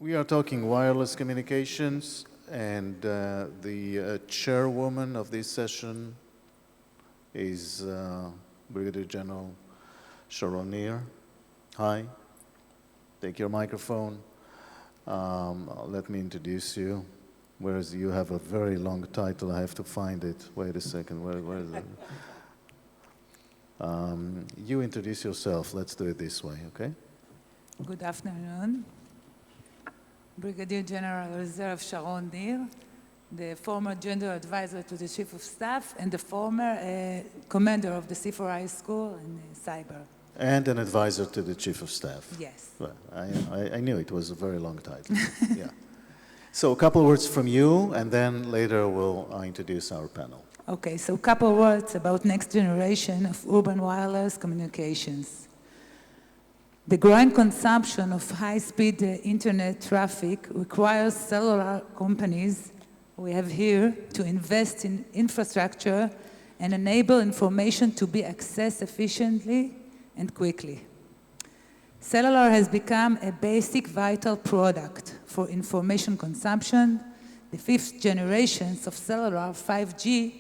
We are talking wireless communications, and the chairwoman of this session is Brigadier General Sharon. Hi. Take your microphone. Let me introduce you. Whereas you have a very long title, I have to find it. Wait a second, where is it? You introduce yourself. Let's do it this way, okay? Good afternoon. Brigadier General Reserve Sharon Nir, the former General Advisor to the Chief of Staff and the former Commander of the C4I School in Cyber. And an advisor to the Chief of Staff. Yes. Well, I knew it was a very long title. Yeah. So a couple of words from you, and then later we'll introduce our panel. Okay, so a couple of words about next generation of urban wireless communications. The growing consumption of high-speed internet traffic requires cellular companies we have here to invest in infrastructure and enable information to be accessed efficiently and quickly. Cellular has become a basic vital product for information consumption. The fifth generation of cellular 5G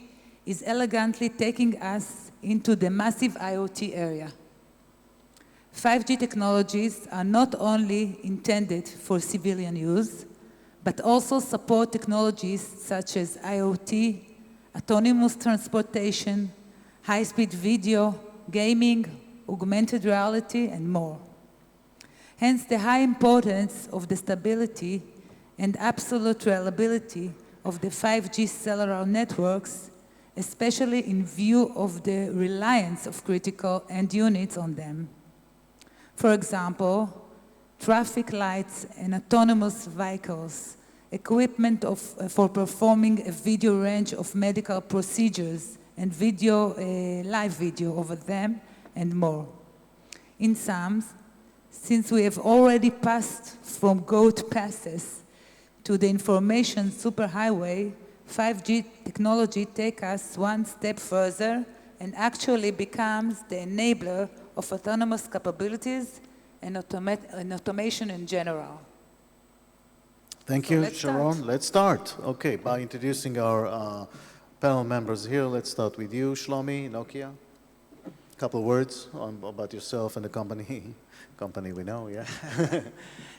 is elegantly taking us into the massive IoT area. 5G technologies are not only intended for civilian use, but also support technologies such as IoT, autonomous transportation, high-speed video, gaming, augmented reality, and more. Hence, the high importance of the stability and absolute reliability of the 5G cellular networks, especially in view of the reliance of critical end units on them. For example, traffic lights and autonomous vehicles, equipment for performing a video range of medical procedures and live video over them, and more. In sum, since we have already passed from goat passes to the information superhighway, 5G technology takes us one step further and actually becomes the enabler of autonomous capabilities and automation in general. Thank you, Sharon. Let's start. Okay, by introducing our panel members here, let's start with you, Shlomi, Nokia. A couple of words about yourself and the company. Company we know, yeah.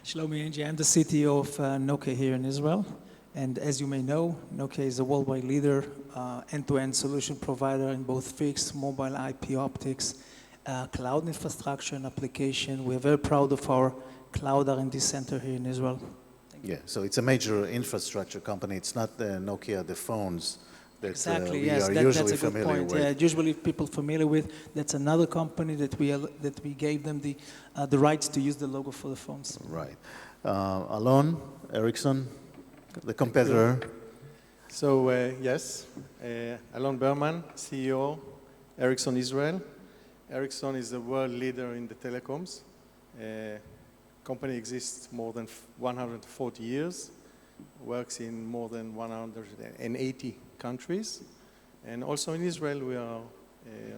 Shlomi, Angi, I'm the CTO of Nokia here in Israel. And as you may know, Nokia is a worldwide leader, end-to-end solution provider in both fixed, mobile IP optics, cloud infrastructure and application. We're very proud of our cloud R&D center here in Israel. Yeah, so it's a major infrastructure company. It's not the Nokia, the phones that exactly, we yes, are usually that's a good familiar point. with. Yeah, usually people familiar with, that's another company that we gave them the rights to use the logo for the phones. Right. Alon, Ericsson, the competitor. So yes, Alon Berman, CEO, Ericsson Israel. Ericsson is the world leader in the telecoms. Company exists more than 140 years, works in more than 180 countries. And also in Israel, we are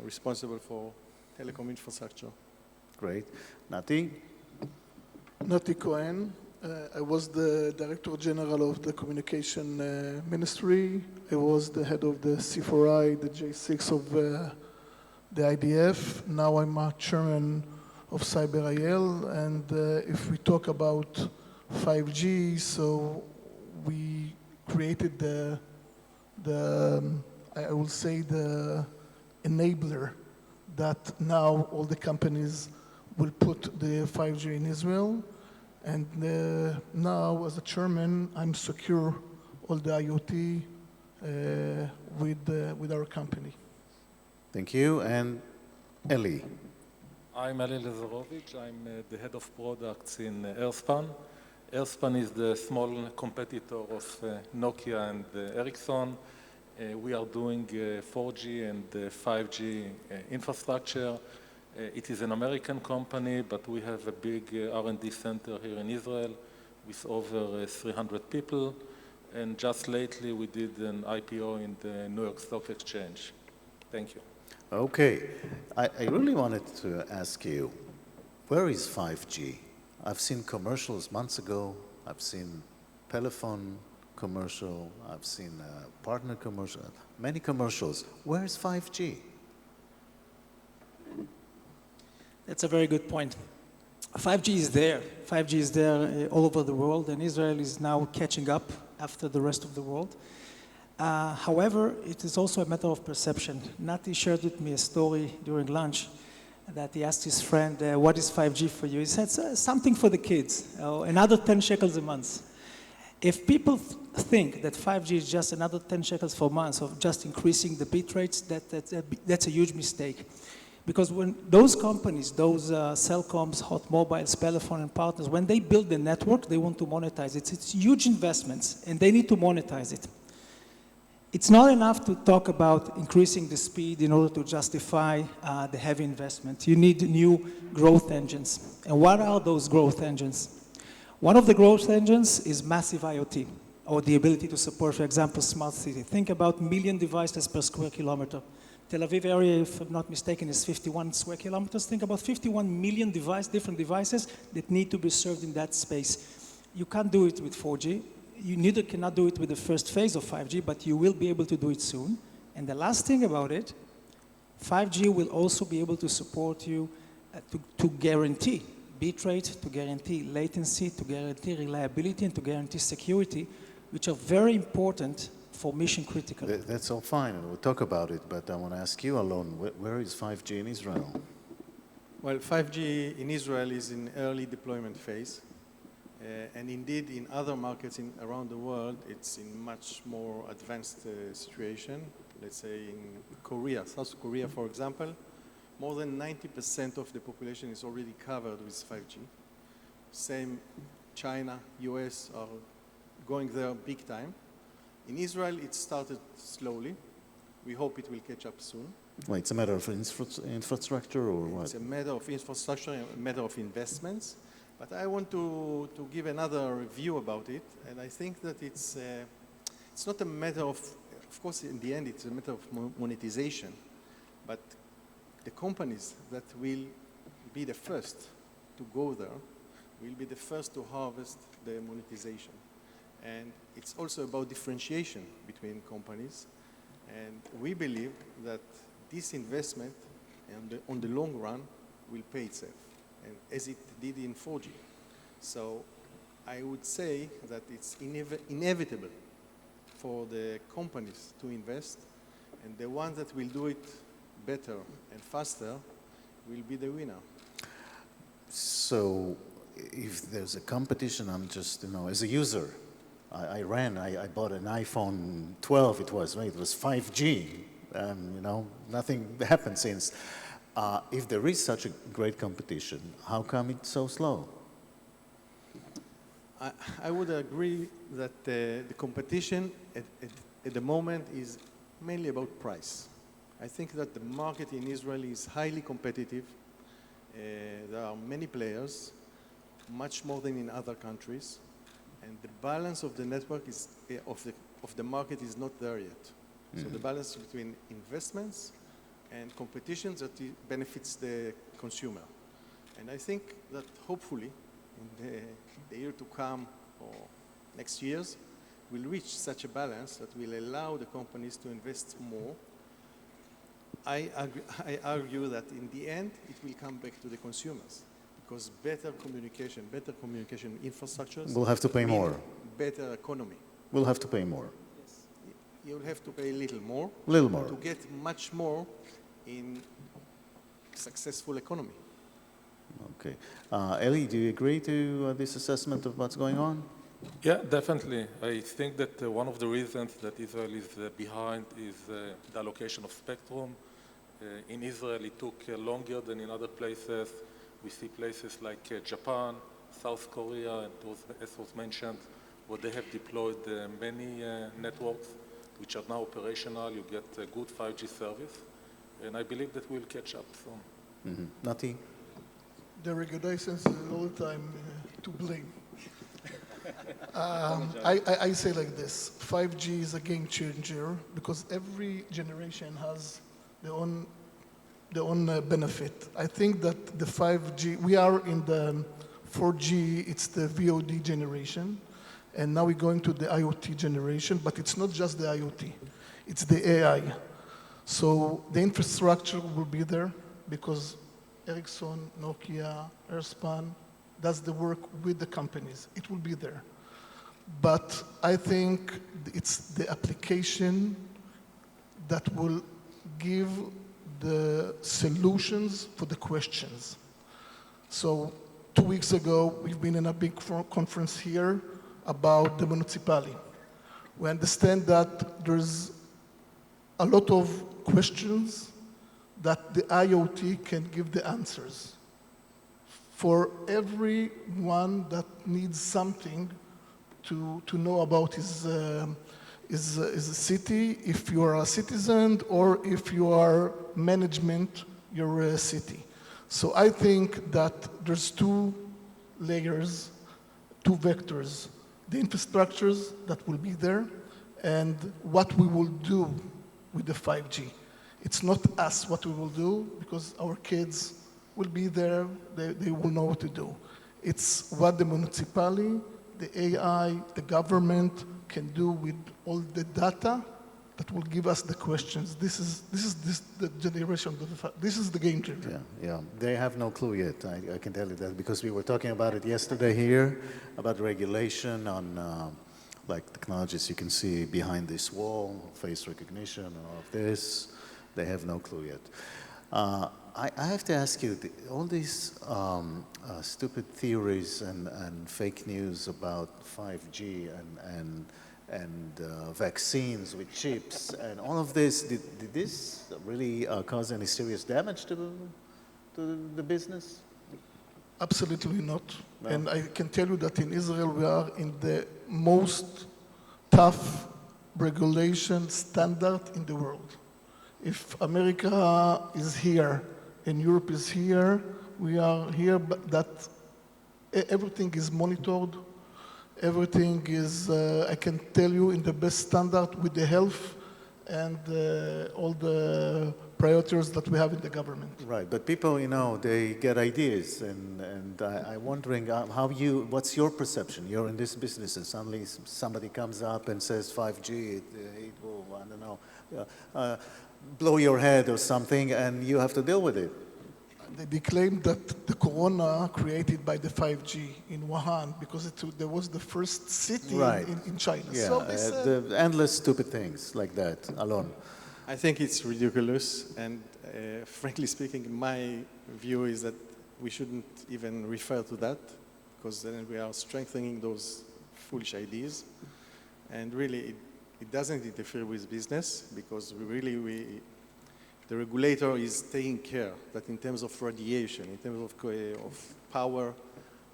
responsible for telecom infrastructure. Great. Nati? Nati Cohen. I was the Director General of the Communication Ministry. I was the head of the C4I, the J6 of the IDF. Now I'm a chairman of CyberIL. And if we talk about 5G, so we created I will say the enabler that now all the companies will put the 5G in Israel. And now, as a chairman, I'm secure all the IoT with our company. Thank you. And Eli. I'm Lizarovic. I'm the head of products in Airspan. Airspan is the small competitor of Nokia and Ericsson. We are doing 4G and 5G infrastructure. It is an American company, but we have a big R&D center here in Israel with over 300 people. And just lately, we did an IPO in the New York Stock Exchange. Thank you. Okay. I really wanted to ask you, where is 5G? I've seen commercials months ago. I've seen Pelephone commercial, I've seen partner commercial, many commercials. Where's 5G? That's a very good point. 5G is there. 5G is there all over the world, and Israel is now catching up after the rest of the world. However, it is also a matter of perception. Nati shared with me a story during lunch that he asked his friend, what is 5G for you? He said, something for the kids, another 10 shekels a month. If people think that 5G is just another 10 shekels for a month of just increasing the bit rates, that's a huge mistake. Because when those companies, those cellcoms, hot mobiles, Pelephone and partners, when they build the network, they want to monetize it. It's huge investments, and they need to monetize it. It's not enough to talk about increasing the speed in order to justify the heavy investment. You need new growth engines. And what are those growth engines? One of the growth engines is massive IoT, or the ability to support, for example, smart city. Think about 1 million devices per square kilometer. Tel Aviv area, if I'm not mistaken, is 51 square kilometers. Think about 51 million different devices that need to be served in that space. You can't do it with 4G. You neither cannot do it with the first phase of 5G, but you will be able to do it soon. And the last thing about it, 5G will also be able to support you to guarantee bitrate, to guarantee latency, to guarantee reliability, and to guarantee security, which are very important for mission critical. That's all fine, and we'll talk about it, but I want to ask you, Alon, where is 5G in Israel? Well, 5G in Israel is in early deployment phase. And indeed, in other markets around the world, it's in much more advanced situation. Let's say in Korea, South Korea, for example, more than 90% of the population is already covered with 5G. Same China, US are going there big time. In Israel, it started slowly. We hope it will catch up soon. Well, it's a matter of infrastructure or what? It's a matter of infrastructure, a matter of investments. But I want to give another view about it, and I think that it's not a matter of course, in the end, it's a matter of monetization, but the companies that will be the first to go there will be the first to harvest the monetization. And it's also about differentiation between companies, and we believe that this investment on the long run will pay itself, and as it did in 4G. So I would say that it's inevitable for the companies to invest, and the ones that will do it better and faster will be the winner. So if there's a competition, I'm just, as a user, I bought an iPhone 12, it was 5G, nothing happened since. If there is such a great competition, how come it's so slow? I would agree that the competition at the moment is mainly about price. I think that the market in Israel is highly competitive. There are many players, much more than in other countries, and the balance of the network of the market is not there yet. Mm-hmm. So the balance between investments and competitions that benefits the consumer. And I think that hopefully in the year to come or next years, we'll reach such a balance that will allow the companies to invest more. I argue that in the end, it will come back to the consumers, because better communication infrastructures will have to pay more. Better economy. We'll have to pay more. Yes. You'll have to pay a little more. Little more. To get much more in successful economy. Okay. Eli, do you agree to this assessment of what's going on? Yeah, definitely. I think that one of the reasons that Israel is behind is the allocation of spectrum. In Israel, it took longer than in other places. We see places like Japan, South Korea, and as was mentioned, where they have deployed many networks which are now operational. You get a good 5G service, and I believe that we'll catch up soon. Mm-hmm. Nati? The regulations are all the time to blame. I say like this, 5G is a game changer because every generation has their own benefit. I think that the 5G, we are in the 4G, it's the VOD generation, and now we're going to the IoT generation, but it's not just the IoT, it's the AI. So the infrastructure will be there because Ericsson, Nokia, Airspan does the work with the companies. It will be there. But I think it's the application that will give the solutions for the questions. So 2 weeks ago, we've been in a big conference here about the municipality. We understand that there's a lot of questions that the IoT can give the answers. For everyone that needs something to know about his city, if you are a citizen or if you are management, your city. So I think that there's two layers, two vectors, the infrastructures that will be there and what we will do with the 5G. It's not us what we will do because our kids will be there, they will know what to do. It's what the municipality, the AI, the government can do with all the data that will give us the questions. This is the generation, this is the game changer. Yeah. They have no clue yet, I can tell you that, because we were talking about it yesterday here, about regulation on like technologies you can see behind this wall, face recognition and all of this. They have no clue yet. I have to ask you, all these stupid theories and fake news about 5G and vaccines with chips and all of this, did this really cause any serious damage to the business? Absolutely not. No. And I can tell you that in Israel we are in the most tough regulation standard in the world. If America is here and Europe is here, we are here, but that everything is monitored. Everything is, I can tell you, in the best standard with the health and all the priorities that we have in the government. Right, but people, they get ideas, and I'm wondering what's your perception? You're in this business, and suddenly somebody comes up and says 5G, it will, I don't know, blow your head or something, and you have to deal with it. They claim that the corona created by the 5G in Wuhan because there was the first city in China. Yeah, So the endless stupid things like that. Alon. I think it's ridiculous, and frankly speaking, my view is that we shouldn't even refer to that, because then we are strengthening those foolish ideas. And really, it doesn't interfere with business, because the regulator is taking care that in terms of radiation, in terms of power,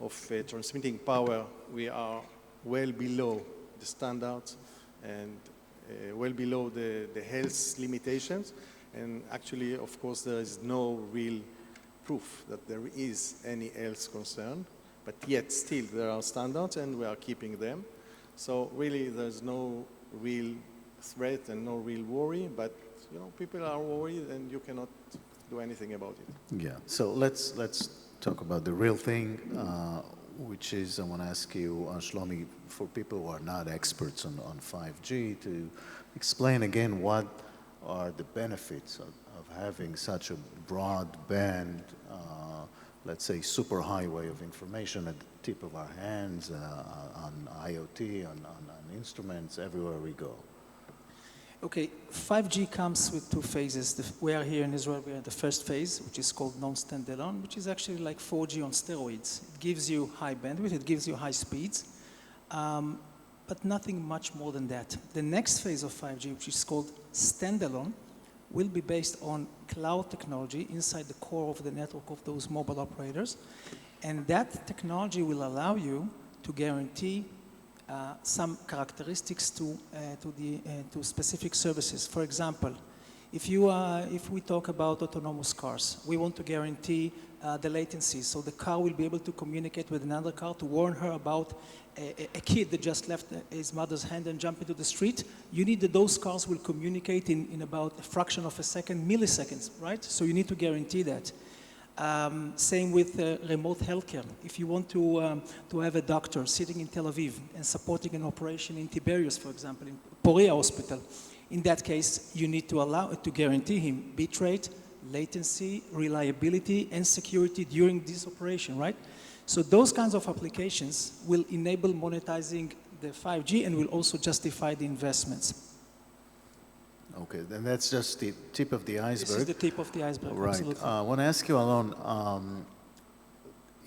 of transmitting power, we are well below the standards and well below the health limitations. And actually, of course, there is no real proof that there is any health concern, but yet still there are standards and we are keeping them. So really, there's no real threat and no real worry, but people are worried and you cannot do anything about it. Yeah, so let's talk about the real thing, which is, I want to ask you, Shlomi, for people who are not experts on 5G, to explain again what are the benefits of having such a broadband, let's say, superhighway of information at the tip of our hands, on IoT, on instruments, everywhere we go. Okay, 5G comes with two phases. We are here in Israel, we are in the first phase, which is called non-standalone, which is actually like 4G on steroids. It gives you high bandwidth, it gives you high speeds, but nothing much more than that. The next phase of 5G, which is called standalone, will be based on cloud technology inside the core of the network of those mobile operators. And that technology will allow you to guarantee some characteristics to specific services. For example, if we talk about autonomous cars, we want to guarantee the latency, so the car will be able to communicate with another car to warn her about a kid that just left his mother's hand and jumped into the street. You need that those cars will communicate in about a fraction of a second, milliseconds, right? So you need to guarantee that. Same with remote healthcare. If you want to have a doctor sitting in Tel Aviv and supporting an operation in Tiberias, for example, in Poria Hospital, in that case, you need to guarantee him bitrate, latency, reliability, and security during this operation, right? So those kinds of applications will enable monetizing the 5G and will also justify the investments. Okay, then that's just the tip of the iceberg. This is the tip of the iceberg, Right. absolutely. I want to ask you, Alon,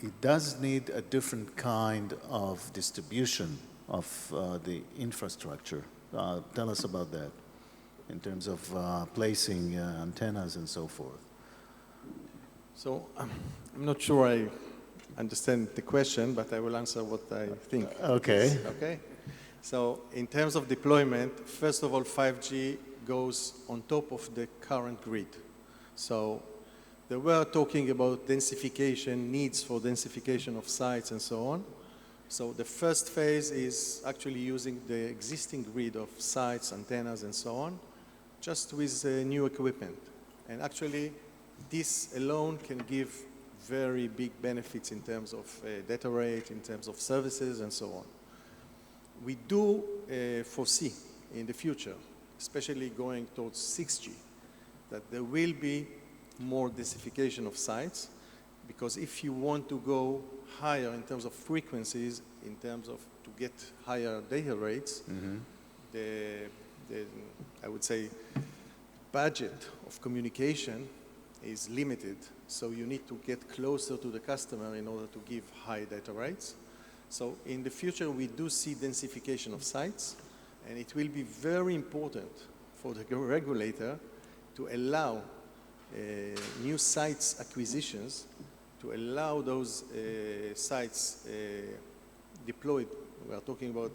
it does need a different kind of distribution of the infrastructure. Tell us about that in terms of placing antennas and so forth. So I'm not sure I understand the question, but I will answer what I think. Okay. Okay. So in terms of deployment, first of all, 5G goes on top of the current grid. So they were talking about densification, needs for densification of sites and so on. So the first phase is actually using the existing grid of sites, antennas, and so on, just with new equipment. And actually, this alone can give very big benefits in terms of data rate, in terms of services, and so on. We do foresee in the future, especially going towards 6G, that there will be more densification of sites, because if you want to go higher in terms of frequencies, in terms of to get higher data rates, I would say, budget of communication is limited, so you need to get closer to the customer in order to give high data rates. So in the future, we do see densification of sites, and it will be very important for the regulator to allow new sites acquisitions, to allow those sites deployed. We are talking about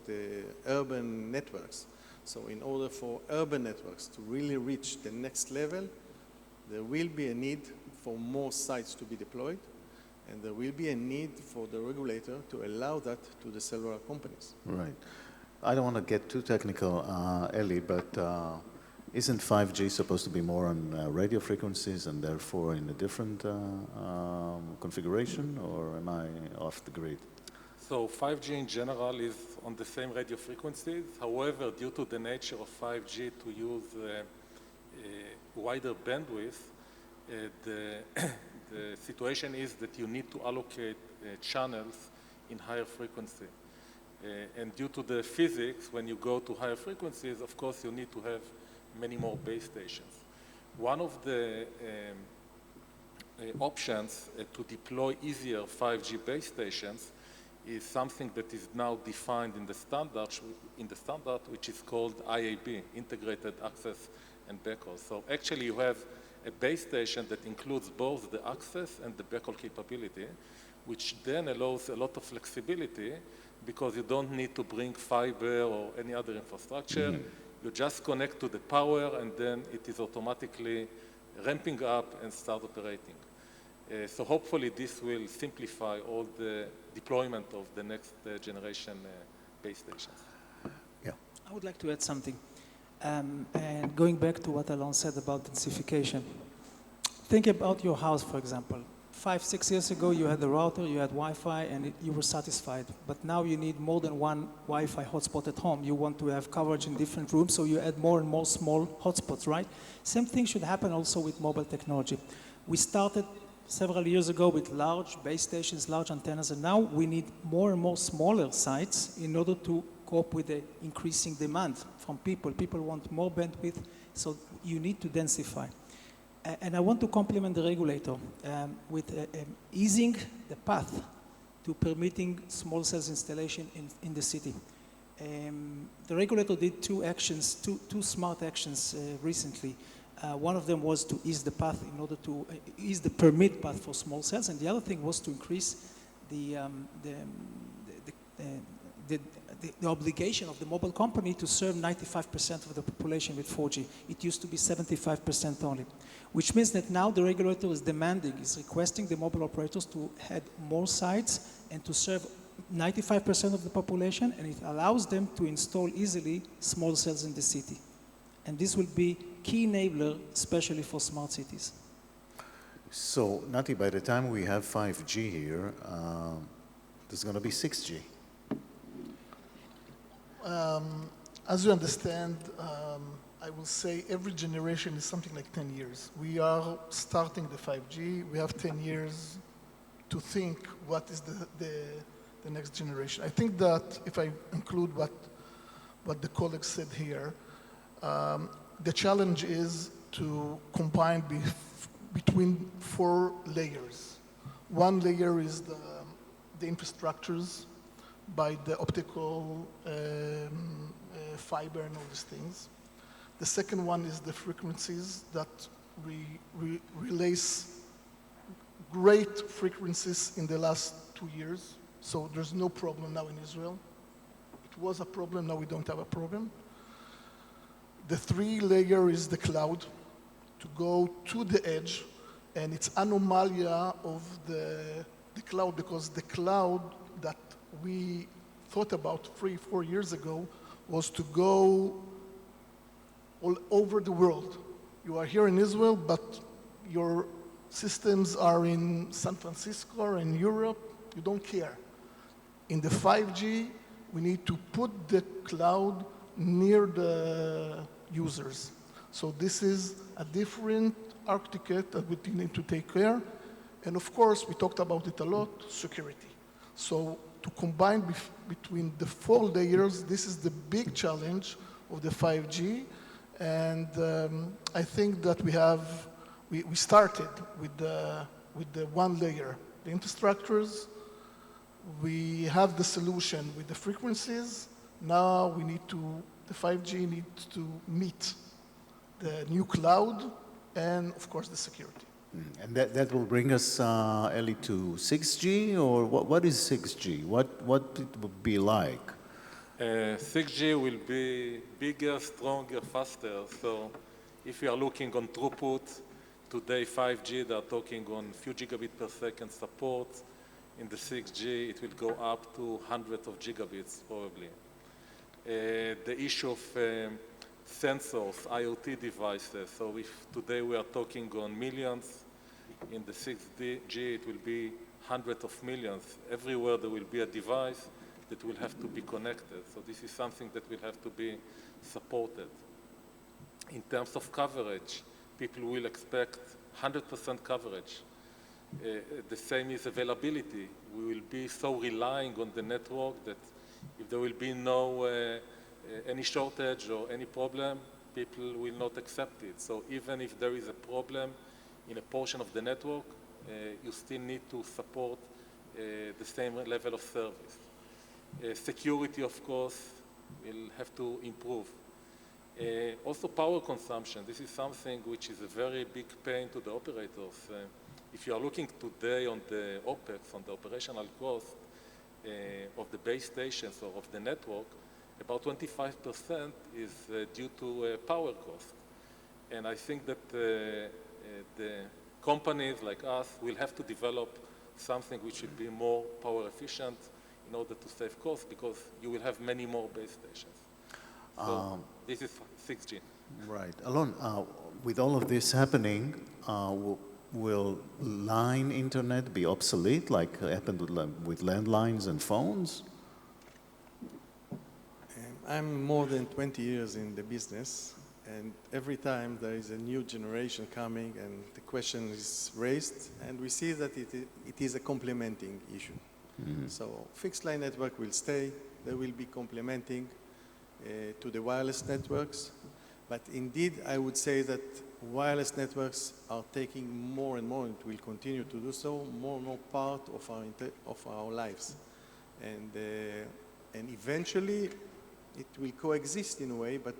urban networks. So in order for urban networks to really reach the next level, there will be a need for more sites to be deployed, and there will be a need for the regulator to allow that to the cellular companies. Right. I don't want to get too technical, Eli, but isn't 5G supposed to be more on radio frequencies and therefore in a different configuration, or am I off the grid? So 5G in general is on the same radio frequencies. However, due to the nature of 5G to use wider bandwidth, the situation is that you need to allocate channels in higher frequency. And due to the physics, when you go to higher frequencies, of course, you need to have many more base stations. One of the options to deploy easier 5G base stations is something that is now defined in the standard, which is called IAB, Integrated Access and Backhaul. So actually you have a base station that includes both the access and the backhaul capability, which then allows a lot of flexibility because you don't need to bring fiber or any other infrastructure. You just connect to the power and then it is automatically ramping up and start operating. So hopefully this will simplify all the deployment of the next generation base stations. Yeah. I would like to add something. And going back to what Alon said about densification. Think about your house, for example. 5-6 years ago, you had a router, you had Wi-Fi, and you were satisfied. But now you need more than one Wi-Fi hotspot at home. You want to have coverage in different rooms, so you add more and more small hotspots, right? Same thing should happen also with mobile technology. We started several years ago with large base stations, large antennas, and now we need more and more smaller sites in order to cope with the increasing demand from people. People want more bandwidth, so you need to densify. And I want to compliment the regulator with easing the path to permitting small cells installation in the city. The regulator did two smart actions recently. One of them was to ease the path in order to ease the permit path for small cells, and the other thing was to increase the obligation of the mobile company to serve 95% of the population with 4G. It used to be 75% only, which means that now the regulator is requesting the mobile operators to add more sites and to serve 95% of the population, and it allows them to install easily small cells in the city. And this will be key enabler, especially for smart cities. So, Nati, by the time we have 5G here, there's going to be 6G. As you understand, I will say every generation is something like 10 years. We are starting the 5G. We have 10 years to think what is the next generation. I think that if I include what the colleagues said here, the challenge is to combine between 4 layers. One layer is the infrastructures by the optical fiber and all these things. The second one is the frequencies that release great frequencies in the last 2 years. So there's no problem now in Israel. It was a problem, now we don't have a problem. The 3 layer is the cloud, to go to the edge, and it's anomalia of the cloud, because the cloud that we thought about 3-4 years ago was to go all over the world. You are here in Israel, but your systems are in San Francisco or in Europe. You don't care. In the 5G, we need to put the cloud near the users. So this is a different architecture that we need to take care. And of course, we talked about it a lot, security. So to combine between the 4 layers, this is the big challenge of the 5G. And I think that we started with the 1 layer, the infrastructures. We have the solution with the frequencies. Now the 5G needs to meet the new cloud and, of course, the security. And that will bring us, Eli, to 6G, or what is 6G? What it will be like? 6G will be bigger, stronger, faster. So if you are looking on throughput, today 5G, they're talking on few gigabit per second support. In the 6G, it will go up to hundreds of gigabits, probably. The issue of sensors, IoT devices. So if today we are talking on millions, in the 6G it will be hundreds of millions. Everywhere there will be a device that will have to be connected. So this is something that will have to be supported. In terms of coverage, people will expect 100% coverage. The same is availability. We will be so relying on the network that if there will be any shortage or any problem, people will not accept it. So even if there is a problem in a portion of the network, you still need to support the same level of service. Security, of course, will have to improve. Also power consumption. This is something which is a very big pain to the operators. If you are looking today on the OPEX, on the operational cost of the base stations or of the network, about 25% is due to power cost. And I think that the companies like us will have to develop something which will be more power efficient in order to save costs, because you will have many more base stations. So this is 6G. Right. Alon, with all of this happening, will line internet be obsolete, like happened with landlines and phones? I'm more than 20 years in the business, and every time there is a new generation coming and the question is raised, and we see that it is a complementing issue. Mm-hmm. So fixed line network will stay, they will be complementing to the wireless networks, but indeed I would say that wireless networks are taking more and more, and will continue to do so, more and more part of our lives. And eventually it will coexist in a way, but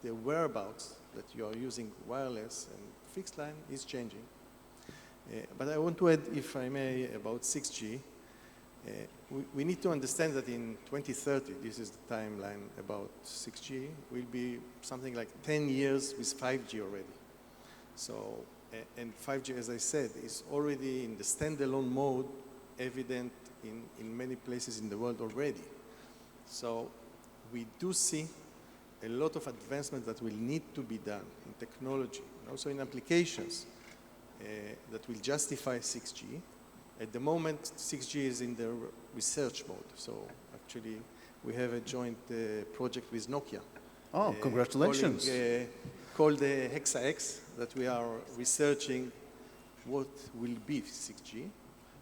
the whereabouts that you are using wireless and fixed line is changing. But I want to add, if I may, about 6G. We need to understand that in 2030, this is the timeline about 6G, will be something like 10 years with 5G already. So, and 5G, as I said, is already in the standalone mode, evident in many places in the world already. So we do see a lot of advancement that will need to be done in technology and also in applications that will justify 6G. At the moment, 6G is in the research mode. So actually, we have a joint project with Nokia. Oh, congratulations. Called the HexaX, that we are researching what will be 6G.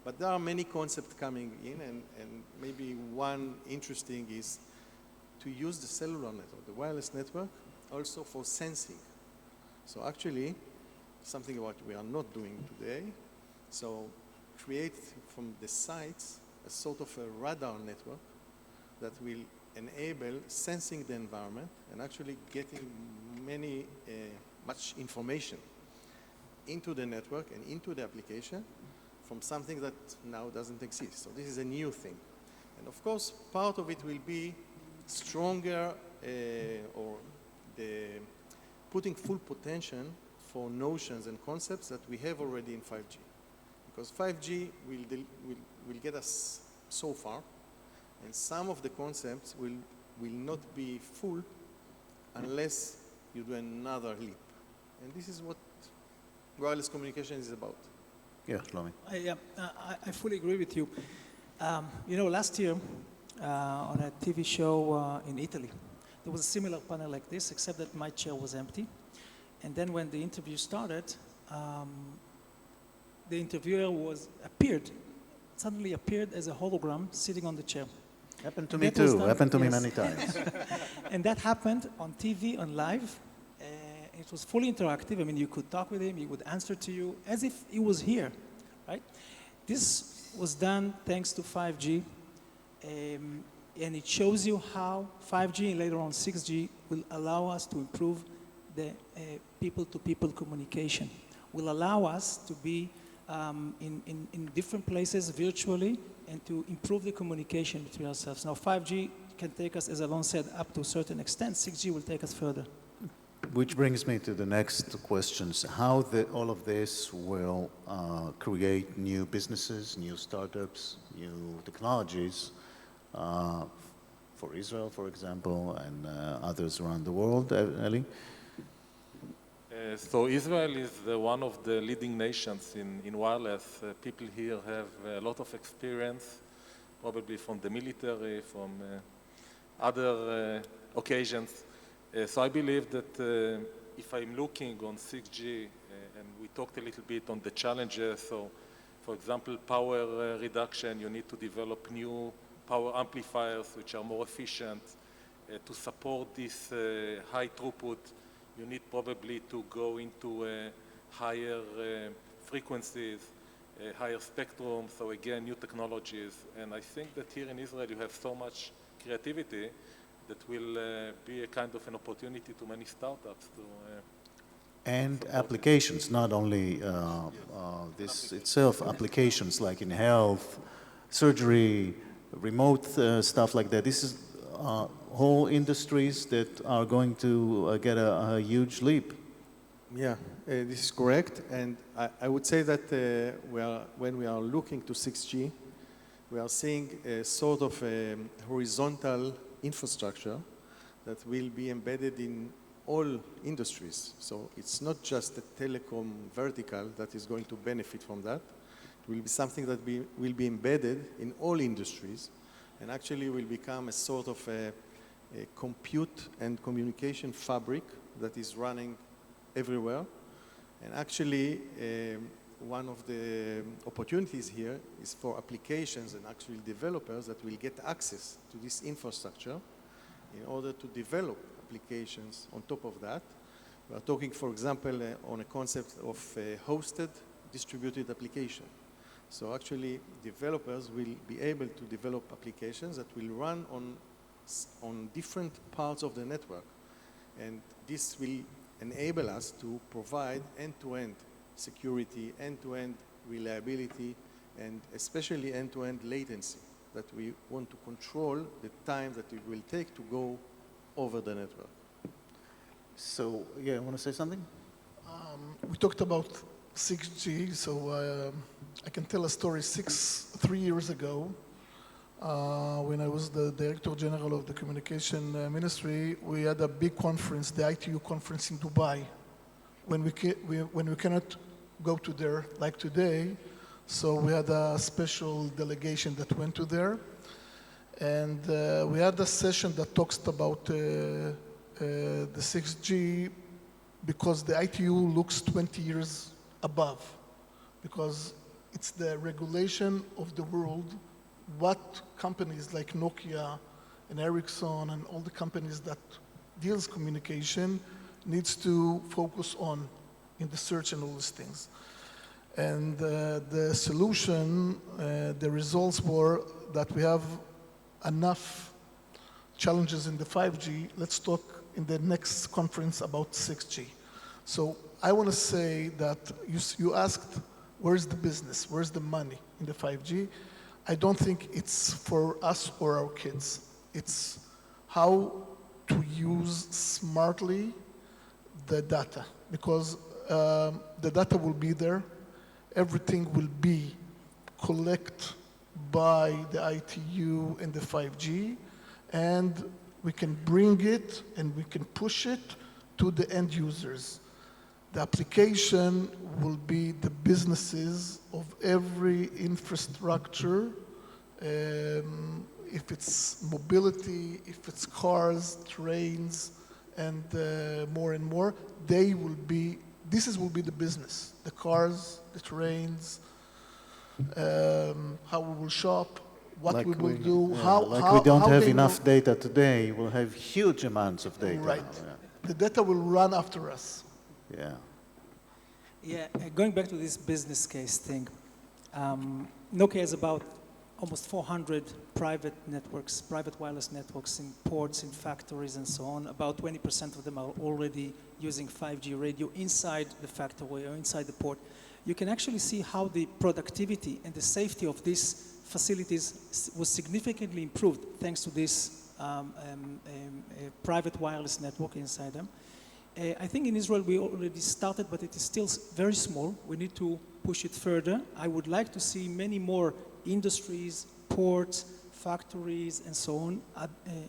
But there are many concepts coming in, and maybe one interesting is to use the cellular network, the wireless network, also for sensing. So actually, something what we are not doing today, so create from the sites a sort of a radar network that will enable sensing the environment and actually getting much information into the network and into the application from something that now doesn't exist. So this is a new thing. And of course, part of it will be stronger or the putting full potential for notions and concepts that we have already in 5G. Because 5G will get us so far, and some of the concepts will not be full unless you do another leap. And this is what wireless communication is about. Yeah, Shlomi. I fully agree with you. You know, last year on a TV show in Italy, there was a similar panel like this, except that my chair was empty. And then when the interview started, the interviewer suddenly appeared as a hologram sitting on the chair. Happened to me too. Happened to me many times. And that happened on TV, on live. It was fully interactive. I mean, you could talk with him, he would answer to you as if he was here, right? This was done thanks to 5G, and it shows you how 5G and later on 6G will allow us to improve the people-to-people communication, will allow us to be in different places virtually and to improve the communication between ourselves. Now 5G can take us, as Alon said, up to a certain extent. 6G will take us further. Which brings me to the next questions. How all of this will create new businesses, new startups, new technologies for Israel, for example, and others around the world. Eli? So Israel is one of the leading nations in wireless. People here have a lot of experience, probably from the military, from other occasions. So I believe that if I'm looking on 6G, and we talked a little bit on the challenges, so for example, power reduction, you need to develop new power amplifiers which are more efficient. To support this high throughput, you need probably to go into higher frequencies, higher spectrum, so again, new technologies. And I think that here in Israel you have so much creativity that will be a kind of an opportunity to many startups to and applications, not only this itself, applications like in health, surgery, remote stuff like that. This is whole industries that are going to get a huge leap. Yeah, this is correct. And I would say that when we are looking to 6G, we are seeing a sort of a horizontal infrastructure that will be embedded in all industries. So it's not just the telecom vertical that is going to benefit from that. It will be something that will be embedded in all industries and actually will become a sort of a compute and communication fabric that is running everywhere. And actually, one of the opportunities here is for applications and actually developers that will get access to this infrastructure in order to develop applications on top of that. We are talking, for example, on a concept of hosted distributed application. So actually, developers will be able to develop applications that will run on different parts of the network. And this will enable us to provide end-to-end security, end-to-end reliability, and especially end-to-end latency, that we want to control the time that it will take to go over the network. So, yeah, want to say something? We talked about 6G, so I can tell a story 3 years ago. When I was the Director General of the Communication Ministry, we had a big conference, the ITU conference in Dubai. When we cannot go to there like today. So we had a special delegation that went to there. And we had a session that talks about the 6G because the ITU looks 20 years above, because it's the regulation of the world, what companies like Nokia and Ericsson and all the companies that deals communication needs to focus on in the search and all these things. And the solution, the results were that we have enough challenges in the 5G. Let's talk in the next conference about 6G. So I want to say that you asked, where's the business? Where's the money in the 5G? I don't think it's for us or our kids. It's how to use smartly the data, because the data will be there. Everything will be collected by the ITU and the 5G, and we can bring it and we can push it to the end users. The application will be the businesses of every infrastructure, if it's mobility, if it's cars, trains, and more, they will be, will be the business, the cars, the trains, how we will shop, what like we will do, we don't have enough data today, we'll have huge amounts of data. Right. Now, yeah. The data will run after us. Yeah. Yeah, going back to this business case thing, Nokia has about almost 400 private networks, private wireless networks in ports, in factories, and so on. About 20% of them are already using 5G radio inside the factory or inside the port. You can actually see how the productivity and the safety of these facilities was significantly improved thanks to this private wireless network inside them. I think in Israel we already started, but it is still very small. We need to push it further. I would like to see many more industries, ports, factories, and so on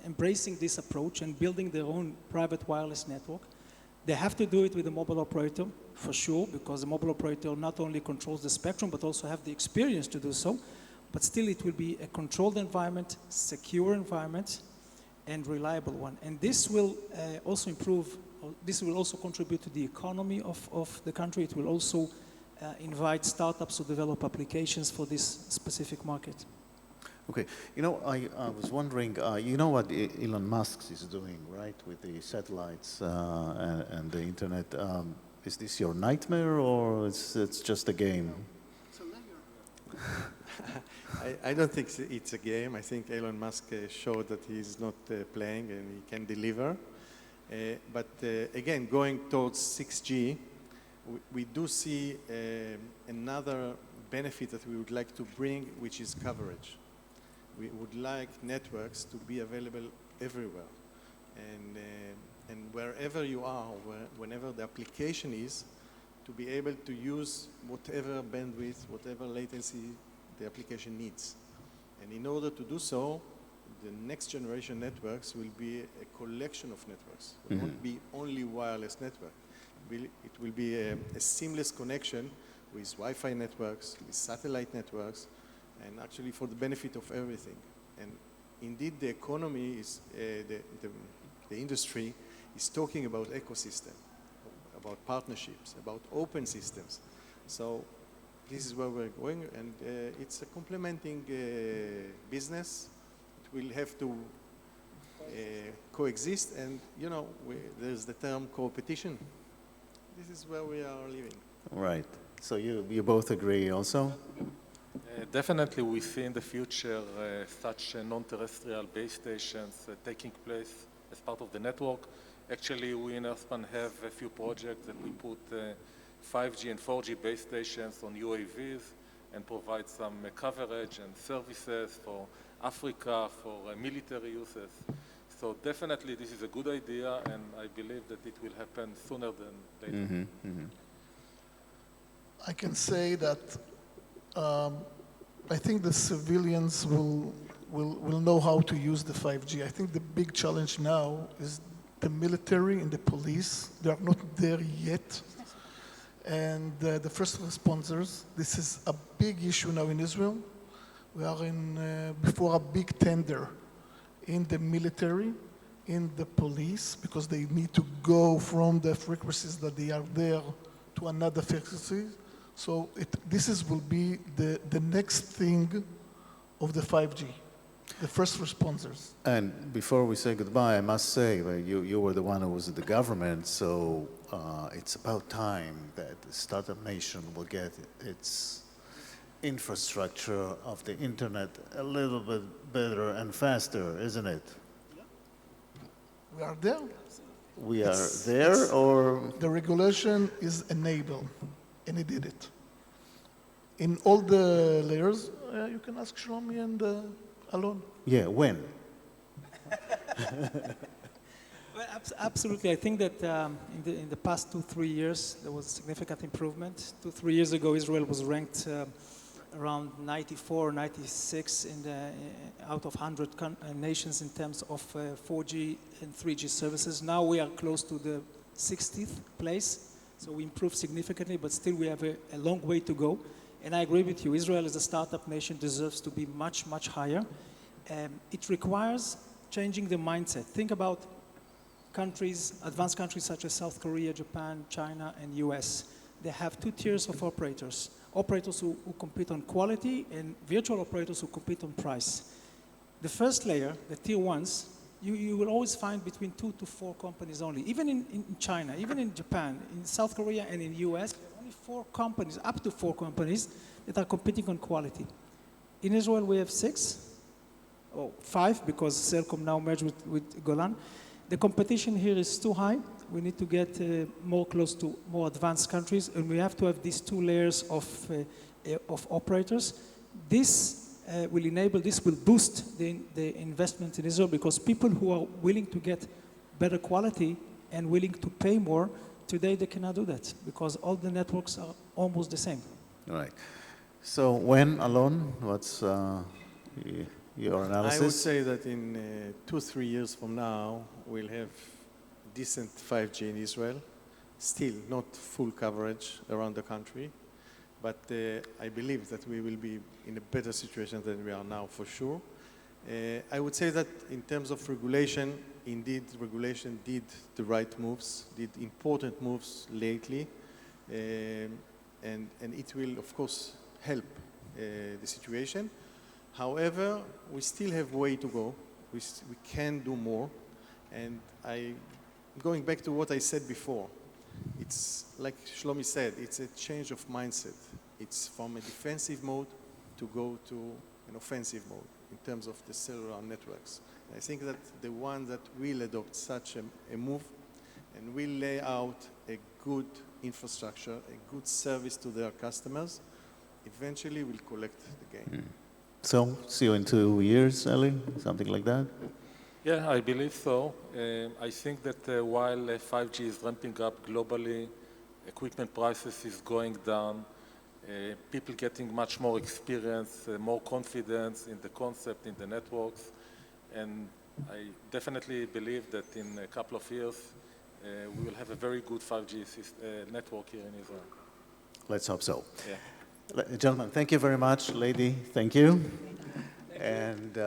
embracing this approach and building their own private wireless network. They have to do it with a mobile operator, for sure, because the mobile operator not only controls the spectrum, but also have the experience to do so. But still, it will be a controlled environment, secure environment, and reliable one. And this will also improve, this will also contribute to the economy of the country. It will also invite startups to develop applications for this specific market. Okay, you know, I was wondering, you know what Elon Musk is doing, right, with the satellites and the internet. Is this your nightmare, or it's just a game? I don't think it's a game. I think Elon Musk showed that he's not playing and he can deliver. But again, going towards 6G, we do see another benefit that we would like to bring, which is coverage. We would like networks to be available everywhere. And wherever you are, whenever the application is, to be able to use whatever bandwidth, whatever latency the application needs. And in order to do so, the next generation networks will be a collection of networks. It won't be only wireless network. It will be a seamless connection with Wi-Fi networks, with satellite networks, and actually for the benefit of everything. And indeed, the economy is, the industry is talking about ecosystem, about partnerships, about open systems. So this is where we're going, and it's a complementing business. It will have to coexist, and you know, there's the term competition. This is where we are living. Right. So you both agree also? Definitely, we see in the future such non-terrestrial base stations taking place as part of the network. Actually, we in Airspan have a few projects that we put 5G and 4G base stations on UAVs and provide some coverage and services for Africa, for military uses. So definitely this is a good idea, and I believe that it will happen sooner than later. I can say that I think the civilians will know how to use the 5G. I think the big challenge now is the military and the police. They are not there yet. and the first responders. This is a big issue now in Israel. We are before a big tender in the military, in the police, because they need to go from the frequencies that they are there to another frequency. So will be the next thing of the 5G, the first responders. And before we say goodbye, I must say, well, you were the one who was in the government, so it's about time that the startup nation will get its infrastructure of the internet a little bit better and faster, isn't it? We are there. We are there, or? The regulation is enabled, and it did it. In all the layers, you can ask Shlomi and Alon. Yeah, when? Well, absolutely. I think that in the past 2-3 years, there was significant improvement. 2-3 years ago, Israel was ranked around 94, 96 out of 100 nations in terms of 4G and 3G services. Now we are close to the 60th place, so we improved significantly, but still we have a long way to go. And I agree with you, Israel as a startup nation deserves to be much, much higher. It requires changing the mindset. Think about countries, advanced countries such as South Korea, Japan, China, and US. They have 2 tiers of operators. Operators who compete on quality and virtual operators who compete on price. The first layer, the tier ones, you will always find between 2 to 4 companies only. Even in China, even in Japan, in South Korea and in US, there are only 4 companies, up to 4 companies that are competing on quality. In Israel, we have 5 because Cellcom now merged with Golan. The competition here is too high. We need to get more close to more advanced countries, and we have to have these 2 layers of operators. This will boost the investment in Israel, because people who are willing to get better quality and willing to pay more, today they cannot do that because all the networks are almost the same. All right. So when, Alon, what's your analysis? I would say that in 2-3 years from now, we'll have decent 5G in Israel. Still not full coverage around the country, but I believe that we will be in a better situation than we are now for sure. I would say that in terms of regulation, indeed regulation did the right moves, did important moves lately, and it will of course help the situation. However, we still have way to go. We can do more, and going back to what I said before, it's like Shlomi said, it's a change of mindset. It's from a defensive mode to go to an offensive mode in terms of the cellular networks. And I think that the one that will adopt such a move and will lay out a good infrastructure, a good service to their customers, eventually will collect the gain. So, see you in 2 years, Eli, something like that? Yeah, I believe so. I think that while 5G is ramping up globally, equipment prices is going down, people getting much more experience, more confidence in the concept, in the networks, and I definitely believe that in a couple of years, we will have a very good 5G network here in Israel. Let's hope so. Yeah. Gentlemen, thank you very much. Lady, thank you. And